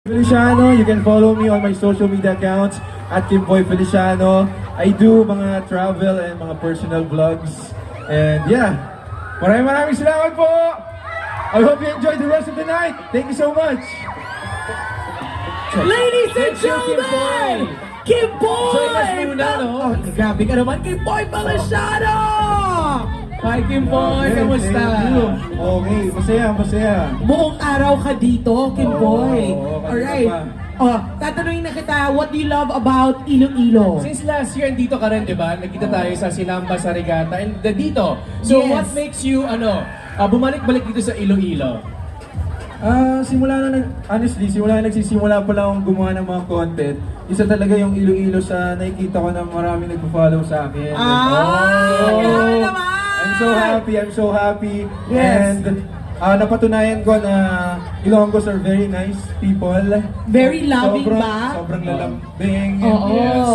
Feliciano, you can follow me on my social media accounts at Kimboy Feliciano. I do mga travel and mga personal vlogs. And yeah, maraming salamat po! I hope you enjoy the rest of the night. Thank you so much! Ladies and gentlemen, Kimboy! Join us muna, no? Oh, grabe ka naman, Kimboy Feliciano! Hi, Kimboy! Kamusta? Okay, masaya. Buong araw ka dito, Kimboy. Oo, Alright. kanina Oh, tatanungin na kita, what do you love about Iloilo? Since last year, dito ka rin, di ba? Nagkita tayo sa Silamba, sa Regata, and dito. So, Yes. what makes you, bumalik-balik dito sa Iloilo? Simula na nagsisimula pa lang akong gumawa ng mga content. Isa talaga yung Iloilo sa nakikita ko na maraming nagpo-follow sa akin. Grabe naman! I'm so happy. Yes. And napatunayan ko na Ilonggos are very nice people. Very loving ba? Sobrang lalambing. Oo. Yes.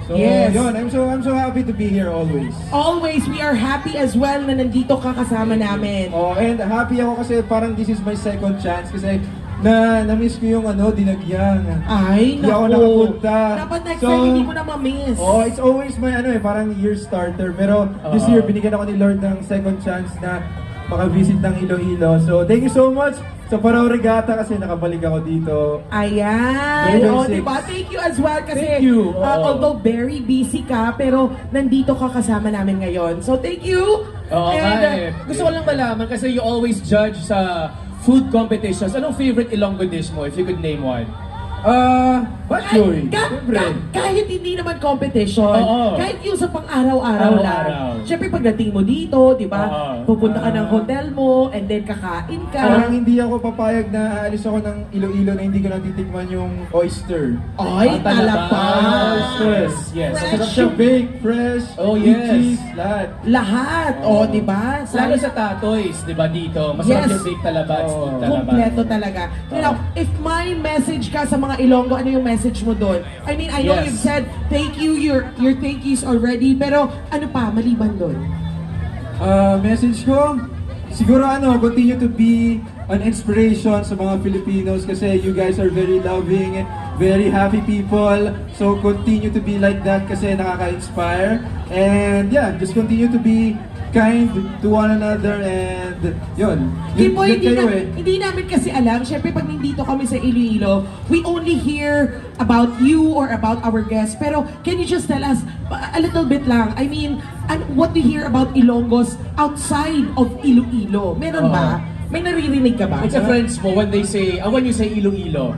So Yes. yun, I'm so happy to be here always. Always, we are happy as well na nandito ka kasama namin. Oh, and happy ako kasi parang this is my second chance kasi na-miss ko yung dinagyang. Ay, Hindi ako naku. nakapunta. Dapat next time hindi mo na ma-miss. Oh, it's always my parang year starter. Pero this year binigyan ako ni Lord ng second chance na maka-visit ng Iloilo. So thank you so much sa Parao Regata kasi nakabalik ako dito. Ayan! May O, six. diba? Thank you as well kasi Thank you. Oo. although very busy ka, pero nandito ka kasama namin ngayon. So, thank you! Oo, And, gusto ko lang malaman kasi you always judge sa food competitions. Anong favorite Ilonggo dish mo, if you could name one? Batchoy. Siyempre. kahit hindi naman competition, Oo. kahit yung sa pang-araw-araw lang. Araw-araw. Siyempre pagdating mo dito, di ba? Oo. Pupunta ka ng hotel mo, and then kakain ka. Parang hindi ako papayag na aalis ako ng Iloilo na hindi ko natitikman yung oyster. Ay, talaga! Yes, yes. Fresh. Sarap siya bake, fresh, Oh, with yes. cheese, lahat. Lahat! O, di ba? Lalo sa Tatoys, di ba dito? Masarap Yes. yung bake talabats, Oo. food talabats. Kompleto talaga. You know, if my message ka sa mga Ilonggo, ano yung message mo doon? I mean, I know Yes. you've said thank you, your thank yous already, pero ano pa, maliban doon? Message ko, siguro continue to be an inspiration sa mga Filipinos kasi you guys are very loving, very happy people. So continue to be like that kasi nakaka-inspire. And yeah, just continue to be kind to one another and yun. Kimboy, Yun kayo hindi namin kasi alam. Siyempre, pag nandito kami sa Iloilo, we only hear about you or about our guests. Pero, can you just tell us a little bit lang? I mean, what do you hear about Ilonggos outside of Iloilo? Meron ba? May naririnig ka ba? It's a friends mo when they say, when you say Iloilo.